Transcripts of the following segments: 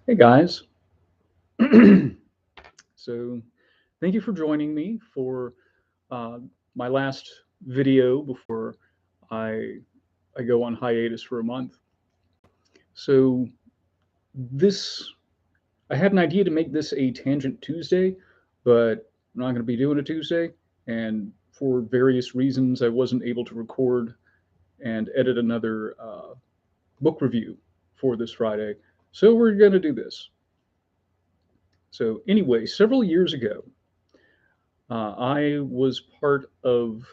Hey guys. So, thank you for joining me for uh, my last video before I I go on hiatus for a month. So, this I had an idea to make this a Tangent Tuesday, but I'm not going to be doing a Tuesday, and for various reasons, I wasn't able to record and edit another book review for this Friday. So, we're going to do this. So, anyway, several years ago, I was part of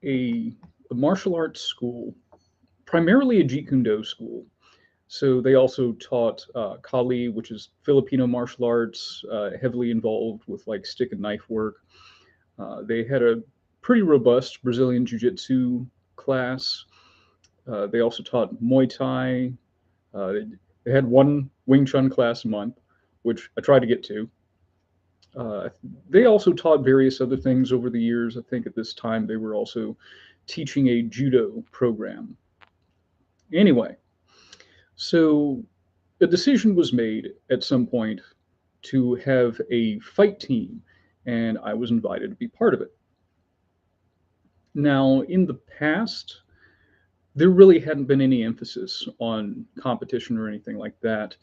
a, a martial arts school, primarily a Jeet Kune Do school. So they also taught Kali, which is Filipino martial arts, heavily involved with like stick and knife work. They had a pretty robust Brazilian Jiu Jitsu class. They also taught Muay Thai. They had one Wing Chun class a month, which I tried to get to. Uh, they also taught various other things over the years. I think at this time they were also teaching a judo program. Anyway, so a decision was made at some point to have a fight team, and I was invited to be part of it. Now, in the past, there really hadn't been any emphasis on competition or anything like that.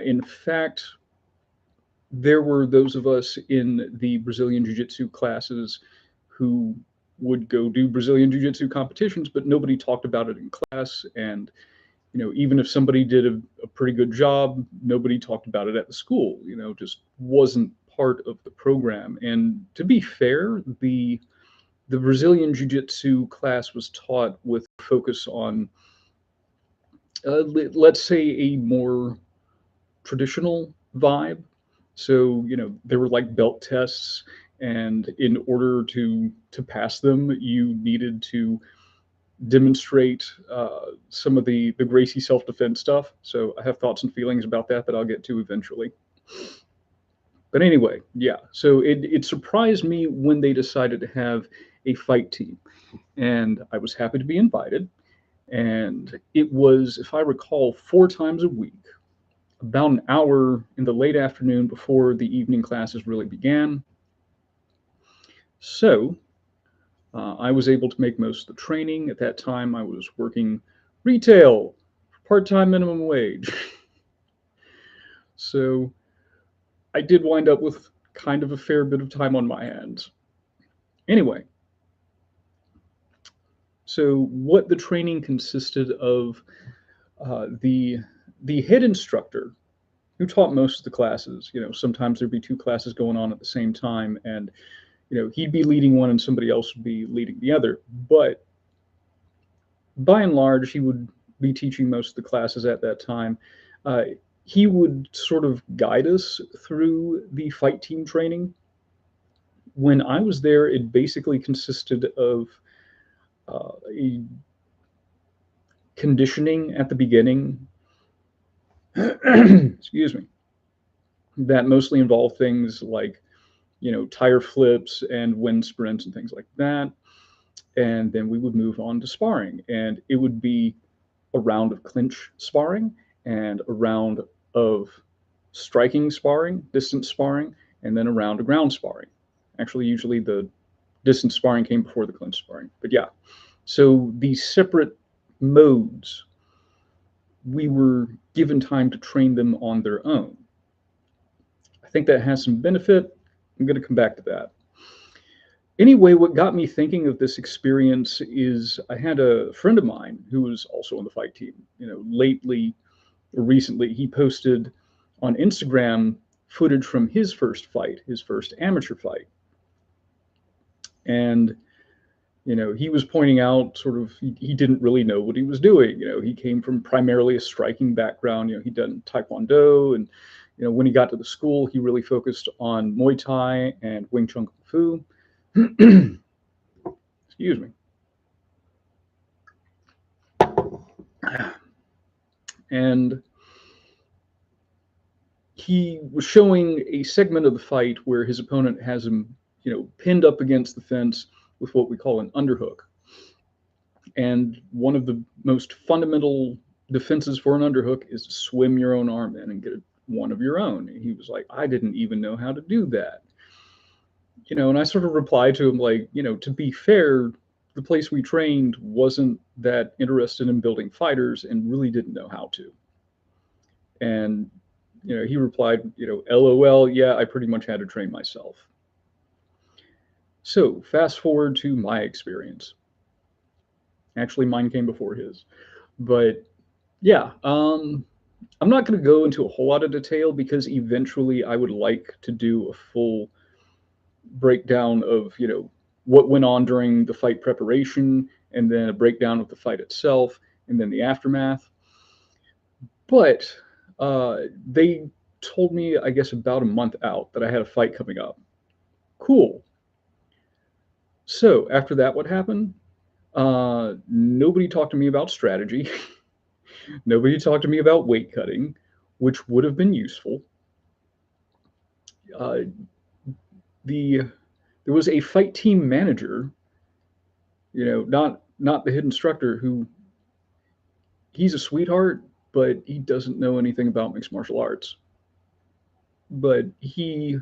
In fact, there were those of us in the Brazilian Jiu Jitsu classes who would go do Brazilian Jiu Jitsu competitions, but nobody talked about it in class. And, even if somebody did a pretty good job, nobody talked about it at the school, just wasn't part of the program. And to be fair, the Brazilian Jiu Jitsu class was taught with focus on, let's say, a more traditional vibe. So, there were like belt tests, and in order to pass them, you needed to demonstrate some of the Gracie self defense stuff. So I have thoughts and feelings about that I'll get to eventually. But anyway, yeah. So it surprised me when they decided to have a fight team, and I was happy to be invited. And it was, if I recall, 4 times a week, about an hour in the late afternoon before the evening classes really began. So I was able to make most of the training. At that time, I was working retail, part time minimum wage. So I did wind up with kind of a fair bit of time on my hands. Anyway, so what the training consisted of, the head instructor who taught most of the classes. Sometimes there'd be two classes going on at the same time, and he'd be leading one and somebody else would be leading the other. But by and large, he would be teaching most of the classes at that time. Uh, he would sort of guide us through the fight team training. When I was there, it basically consisted of a conditioning at the beginning, excuse me, that mostly involved things like, tire flips and wind sprints and things like that. And then we would move on to sparring, and it would be a round of clinch sparring and a round of striking sparring, distance sparring, and then a round of ground sparring. Actually, usually the distance sparring came before the clinch sparring. But yeah, so these separate modes, we were given time to train them on their own. I think that has some benefit. I'm going to come back to that. Anyway, what got me thinking of this experience is I had a friend of mine who was also on the fight team. Lately or recently, he posted on Instagram footage from his first fight, his first amateur fight. And, he was pointing out sort of he didn't really know what he was doing. He came from primarily a striking background. He'd done Taekwondo, and, when he got to the school, he really focused on Muay Thai and Wing Chun Kung Fu. Excuse me. And he was showing a segment of the fight where his opponent has him, pinned up against the fence with what we call an underhook. And one of the most fundamental defenses for an underhook is to swim your own arm in and get one of your own. And he was like, I didn't even know how to do that. And I sort of replied to him like, to be fair, the place we trained wasn't that interested in building fighters and really didn't know how to. And, he replied, LOL, yeah, I pretty much had to train myself. So fast forward to my experience. Actually, mine came before his. But yeah, I'm not going to go into a whole lot of detail because eventually I would like to do a full breakdown of, what went on during the fight preparation, and then a breakdown of the fight itself, and then the aftermath. But they told me, I guess, about a month out that I had a fight coming up. Cool. So after that, what happened? Nobody talked to me about strategy. Nobody talked to me about weight cutting, which would have been useful. There was a fight team manager, not the head instructor, who he's a sweetheart, but he doesn't know anything about mixed martial arts. But he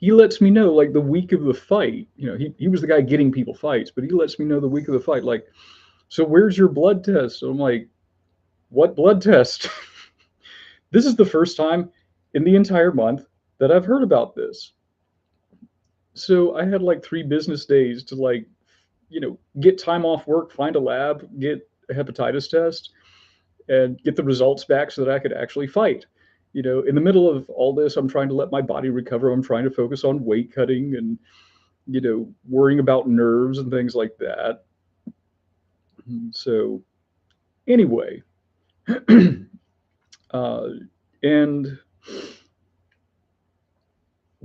lets me know like the week of the fight. He was the guy getting people fights, but he lets me know the week of the fight, like, so where's your blood test? So I'm like, what blood test? This is the first time in the entire month that I've heard about this. So I had like 3 business days to like, get time off work, find a lab, get a hepatitis test, and get the results back so that I could actually fight. In the middle of all this, I'm trying to let my body recover. I'm trying to focus on weight cutting and, worrying about nerves and things like that. So anyway, and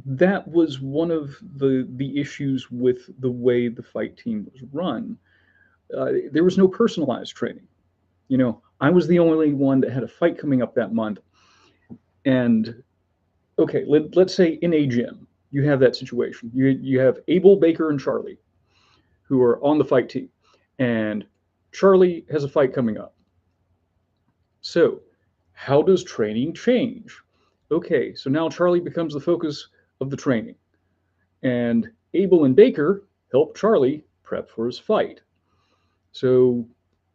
that was one of the issues with the way the fight team was run. There was no personalized training. I was the only one that had a fight coming up that month. And okay, let's say in a gym, you have that situation. You have Abel, Baker, and Charlie, who are on the fight team. And Charlie has a fight coming up. So how does training change? Okay, so now Charlie becomes the focus of the training. And Abel and Baker help Charlie prep for his fight. So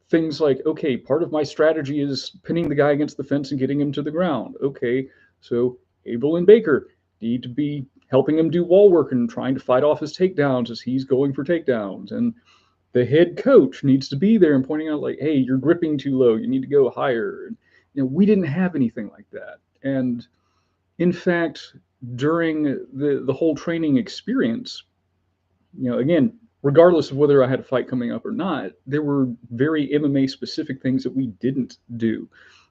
things like, okay, part of my strategy is pinning the guy against the fence and getting him to the ground. Okay, so Abel and Baker need to be helping him do wall work and trying to fight off his takedowns as he's going for takedowns. And the head coach needs to be there and pointing out like, hey, you're gripping too low. You need to go higher. And, we didn't have anything like that. And in fact, during the whole training experience, again, regardless of whether I had a fight coming up or not, there were very MMA specific things that we didn't do.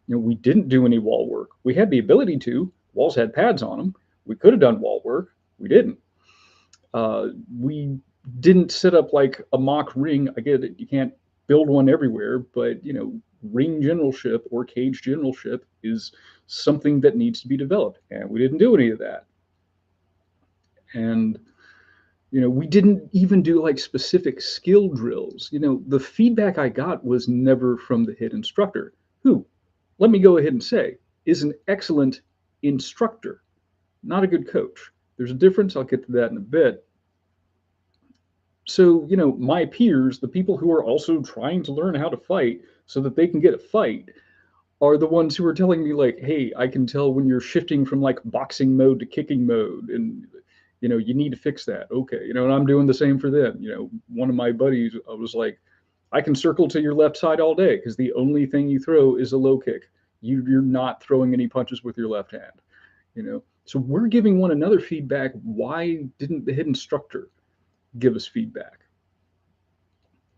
We didn't do any wall work. We had the ability to. Walls had pads on them. We could have done wall work. We didn't. We didn't set up like a mock ring. I get it. You can't build one everywhere, but ring generalship or cage generalship is something that needs to be developed, and we didn't do any of that. And we didn't even do like specific skill drills. The feedback I got was never from the head instructor, who, let me go ahead and say, is an excellent instructor, not a good coach. There's a difference. I'll get to that in a bit. So, my peers, the people who are also trying to learn how to fight so that they can get a fight, are the ones who are telling me like, hey, I can tell when you're shifting from like boxing mode to kicking mode, and you need to fix that. Okay, and I'm doing the same for them. One of my buddies, I was like, I can circle to your left side all day because the only thing you throw is a low kick. You're not throwing any punches with your left hand. So we're giving one another feedback. Why didn't the head instructor give us feedback?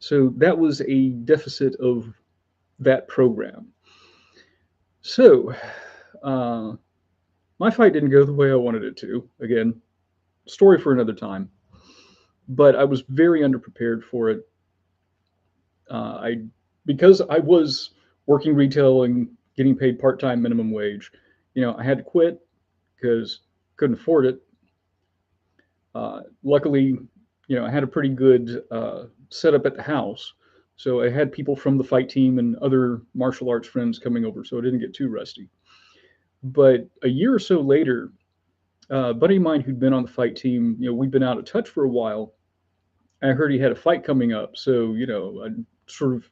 So that was a deficit of that program. So my fight didn't go the way I wanted it to. Again, story for another time. But I was very underprepared for it. Because I was working retail and getting paid part-time minimum wage, I had to quit because couldn't afford it. Luckily, I had a pretty good setup at the house, So I had people from the fight team and other martial arts friends coming over, so I didn't get too rusty. But a year or so later, a buddy of mine who'd been on the fight team, we'd been out of touch for a while. I heard he had a fight coming up, so I sort of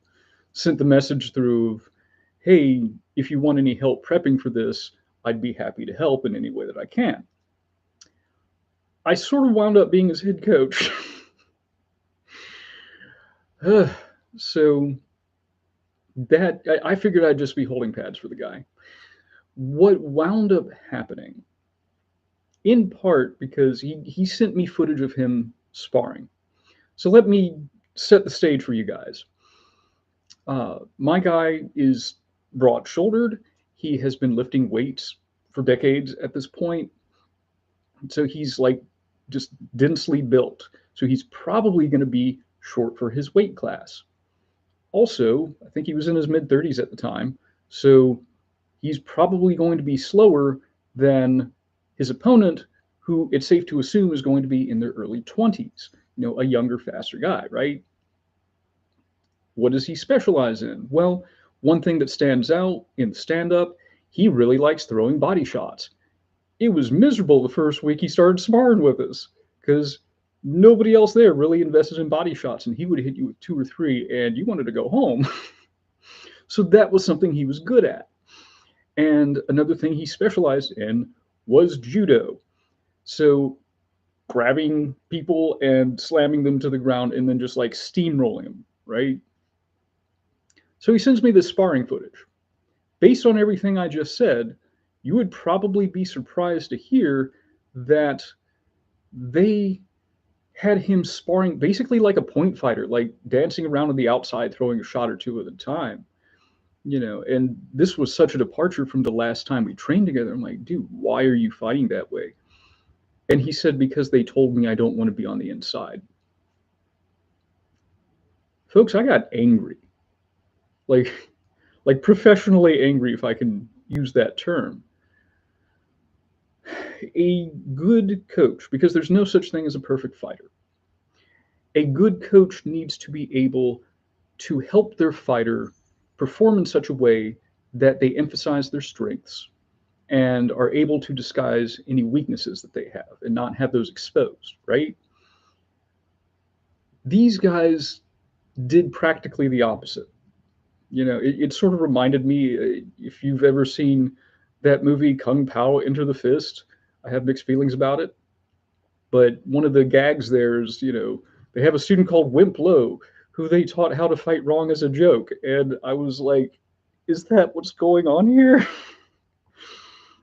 sent the message through of, hey, if you want any help prepping for this, I'd be happy to help in any way that I can. I sort of wound up being his head coach. So that I figured I'd just be holding pads for the guy. What wound up happening, in part because he sent me footage of him sparring. So let me set the stage for you guys. My guy is broad-shouldered. He has been lifting weights for decades at this point. So he's like just densely built. So he's probably going to be short for his weight class. Also, I think he was in his mid-30s at the time. So he's probably going to be slower than his opponent, who it's safe to assume is going to be in their early 20s. A younger, faster guy, right? What does he specialize in? Well, one thing that stands out in stand-up, he really likes throwing body shots. It was miserable the first week he started sparring with us because nobody else there really invested in body shots, and he would hit you with 2 or 3 and you wanted to go home. So that was something he was good at. And another thing he specialized in was judo. So grabbing people and slamming them to the ground and then just like steamrolling them, right? So he sends me this sparring footage. Based on everything I just said, you would probably be surprised to hear that they had him sparring basically like a point fighter, like dancing around on the outside, throwing a shot or two at a time. And this was such a departure from the last time we trained together. I'm like, dude, why are you fighting that way? And he said, because they told me I don't want to be on the inside. Folks, I got angry. Like professionally angry, if I can use that term. A good coach, because there's no such thing as a perfect fighter, a good coach needs to be able to help their fighter perform in such a way that they emphasize their strengths and are able to disguise any weaknesses that they have and not have those exposed, right? These guys did practically the opposite. It sort of reminded me, if you've ever seen that movie Kung Pao Enter the Fist, I have mixed feelings about it. But one of the gags there is, they have a student called Wimp Lo who they taught how to fight wrong as a joke. And I was like, is that what's going on here?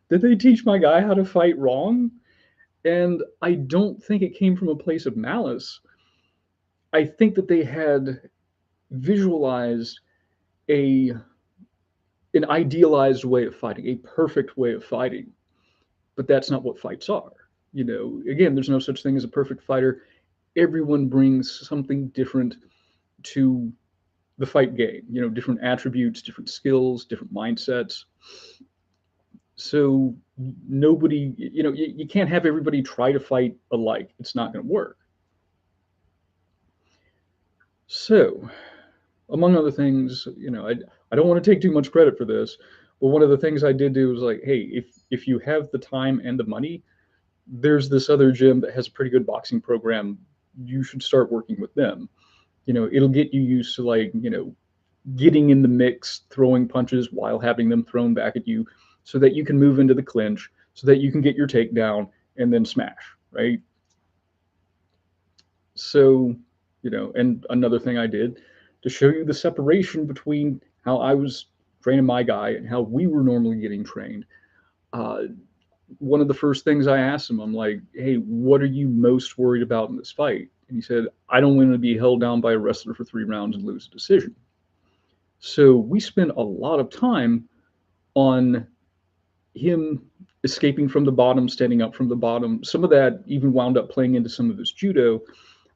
Did they teach my guy how to fight wrong? And I don't think it came from a place of malice. I think that they had visualized an idealized way of fighting, a perfect way of fighting. But that's not what fights are. Again, there's no such thing as a perfect fighter. Everyone brings something different to the fight game, different attributes, different skills, different mindsets. So nobody, you can't have everybody try to fight alike. It's not going to work. So, among other things, I don't want to take too much credit for this, but one of the things I did do was like, hey, if you have the time and the money, there's this other gym that has a pretty good boxing program. You should start working with them. It'll get you used to getting in the mix, throwing punches while having them thrown back at you so that you can move into the clinch, so that you can get your takedown and then smash, right? So, and another thing I did to show you the separation between how I was training my guy and how we were normally getting trained. One of the first things I asked him, I'm like, hey, what are you most worried about in this fight? And he said, I don't want to be held down by a wrestler for 3 rounds and lose a decision. So we spent a lot of time on him escaping from the bottom, standing up from the bottom. Some of that even wound up playing into some of his judo.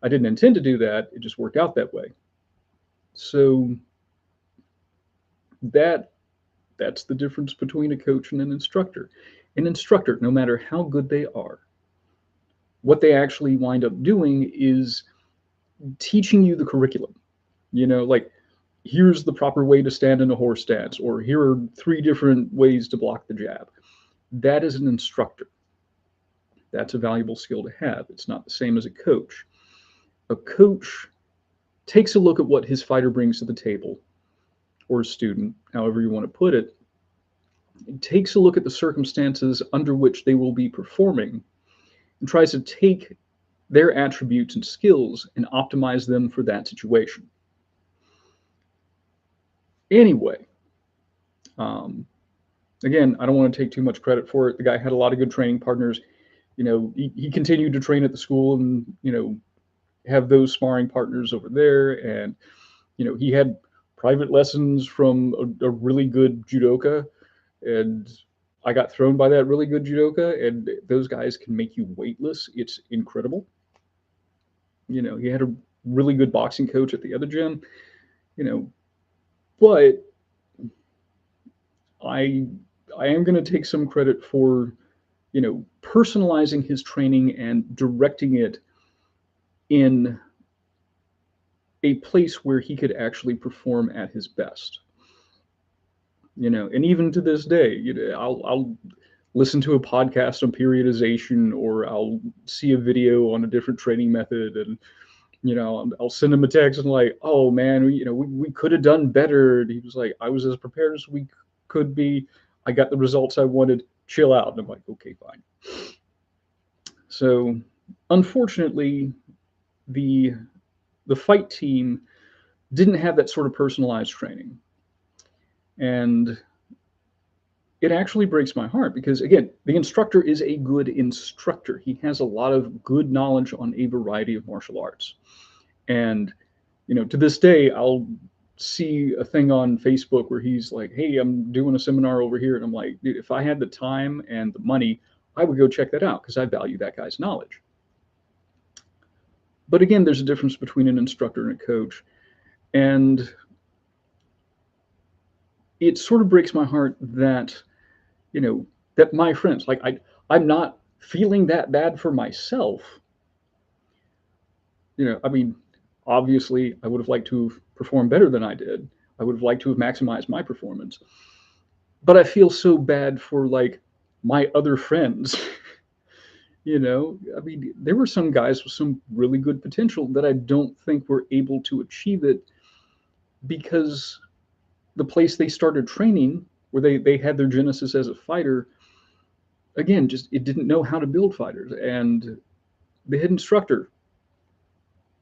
I didn't intend to do that. It just worked out that way. So that's the difference between a coach and an instructor. An instructor, no matter how good they are, what they actually wind up doing is teaching you the curriculum. Like here's the proper way to stand in a horse stance, or here are 3 different ways to block the jab. That is an instructor. That's a valuable skill to have. It's not the same as a coach. A coach takes a look at what his fighter brings to the table, or a student, however you want to put it. It takes a look at the circumstances under which they will be performing and tries to take their attributes and skills and optimize them for that situation. Anyway, again, I don't want to take too much credit for it. The guy had a lot of good training partners. He continued to train at the school and, have those sparring partners over there. And, he had private lessons from a really good judoka. And I got thrown by that really good judoka. And those guys can make you weightless. It's incredible. He had a really good boxing coach at the other gym, but I am going to take some credit for, personalizing his training and directing it in a place where he could actually perform at his best. And even to this day, I'll listen to a podcast on periodization, or I'll see a video on a different training method, and I'll send him a text and like, oh man, we could have done better. And he was like, I was as prepared as we could be. I got the results I wanted. Chill out. And I'm like, okay, fine. So unfortunately, the fight team didn't have that sort of personalized training. And it actually breaks my heart because, again, the instructor is a good instructor. He has a lot of good knowledge on a variety of martial arts. And, to this day, I'll see a thing on Facebook where he's like, hey, I'm doing a seminar over here. And I'm like, dude, if I had the time and the money, I would go check that out because I value that guy's knowledge. But again, there's a difference between an instructor and a coach. And it sort of breaks my heart that, that my friends, like I'm not feeling that bad for myself. I mean, obviously I would have liked to have performed better than I did. I would have liked to have maximized my performance. But I feel so bad for like my other friends. I mean, there were some guys with some really good potential that I don't think were able to achieve it because the place they started training, where they had their genesis as a fighter, again, just it didn't know how to build fighters. And the head instructor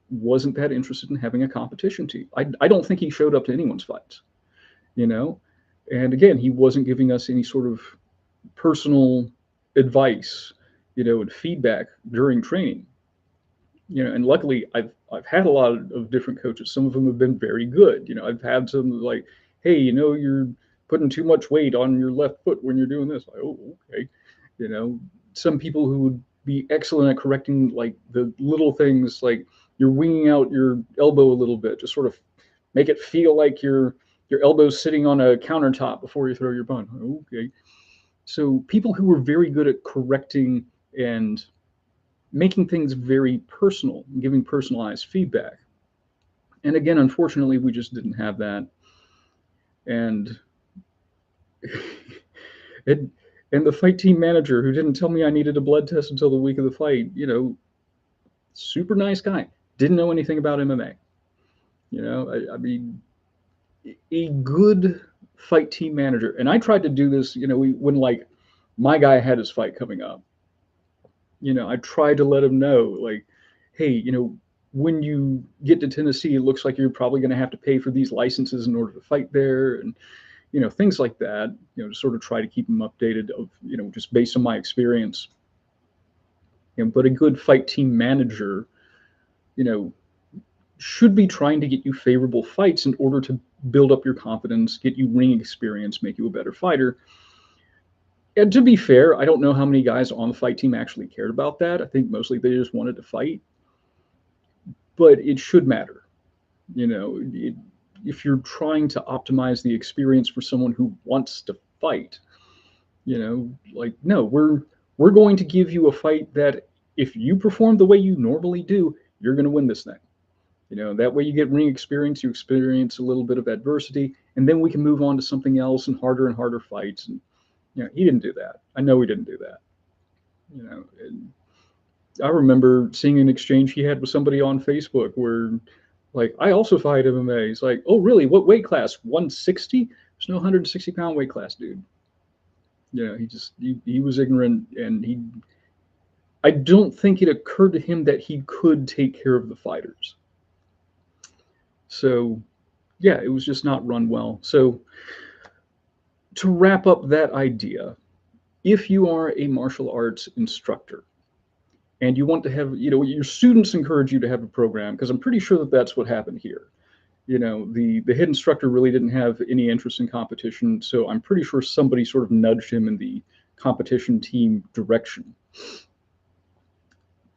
wasn't that interested in having a competition team. I don't think he showed up to anyone's fights, and again, he wasn't giving us any sort of personal advice, and feedback during training. And luckily I've had a lot of different coaches. Some of them have been very good. I've had some like, hey, you're putting too much weight on your left foot when you're doing this. Like, oh, okay. Some people who would be excellent at correcting like the little things, like you're winging out your elbow a little bit, just sort of make it feel like your elbow's sitting on a countertop before you throw your punch. Okay. So people who were very good at correcting and making things very personal, giving personalized feedback. And again, unfortunately, we just didn't have that. And and the fight team manager, who didn't tell me I needed a blood test until the week of the fight, super nice guy, didn't know anything about MMA. I mean, a good fight team manager. And I tried to do this, when like my guy had his fight coming up. I tried to let him know, like, hey, when you get to Tennessee, it looks like you're probably going to have to pay for these licenses in order to fight there, and things like that. To sort of try to keep him updated of, just based on my experience. But a good fight team manager, should be trying to get you favorable fights in order to build up your confidence, get you ring experience, make you a better fighter. And to be fair, I don't know how many guys on the fight team actually cared about that. I think mostly they just wanted to fight. But it should matter. If you're trying to optimize the experience for someone who wants to fight, like, no, we're going to give you a fight that if you perform the way you normally do, you're going to win this thing. That way you get ring experience, you experience a little bit of adversity, and then we can move on to something else and harder fights. And he didn't do that. I know he didn't do that. And I remember seeing an exchange he had with somebody on Facebook where, like, I also fight MMA. He's like, oh, really? What weight class? 160? There's no 160-pound weight class, dude. He was ignorant, and I don't think it occurred to him that he could take care of the fighters. So, yeah, it was just not run well. So, to wrap up that idea, if you are a martial arts instructor and you want to have, your students encourage you to have a program, because I'm pretty sure that that's what happened here. The head instructor really didn't have any interest in competition, so I'm pretty sure somebody sort of nudged him in the competition team direction.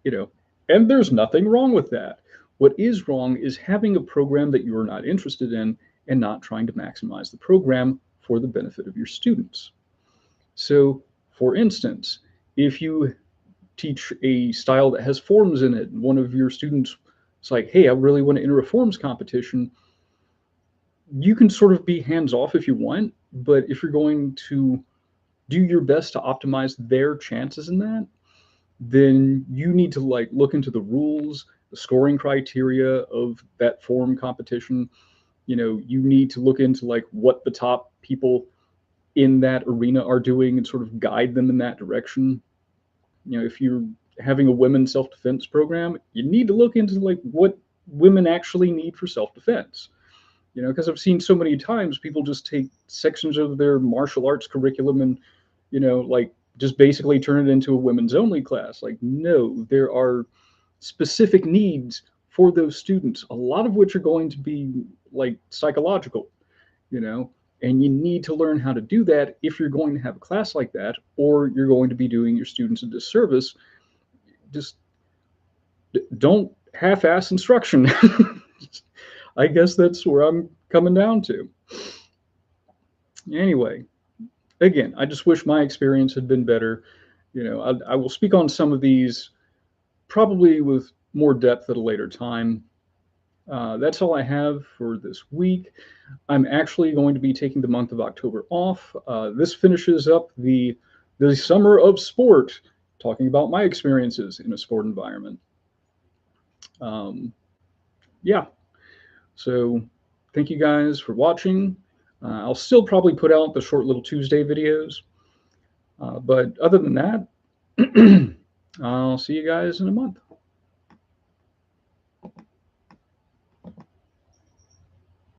And there's nothing wrong with that. What is wrong is having a program that you're not interested in and not trying to maximize the program for the benefit of your students. So, for instance, if you teach a style that has forms in it, and one of your students is like, hey, I really want to enter a forms competition, you can sort of be hands-off if you want, but if you're going to do your best to optimize their chances in that, then you need to look into the rules, the scoring criteria of that form competition. You need to look into what the top people in that arena are doing and sort of guide them in that direction. If you're having a women's self-defense program, you need to look into what women actually need for self-defense. Because I've seen so many times people just take sections of their martial arts curriculum and, just basically turn it into a women's only class. No, there are specific needs for those students, a lot of which are going to be psychological, and you need to learn how to do that if you're going to have a class like that, or you're going to be doing your students a disservice. Just don't half-ass instruction. I guess that's where I'm coming down to. Anyway, again, I just wish my experience had been better. I will speak on some of these probably with more depth at a later time. That's all I have for this week. I'm actually going to be taking the month of October off. This finishes up the summer of sport, talking about my experiences in a sport environment. Yeah. So thank you guys for watching. I'll still probably put out the short little Tuesday videos. But other than that, I'll see you guys in a month.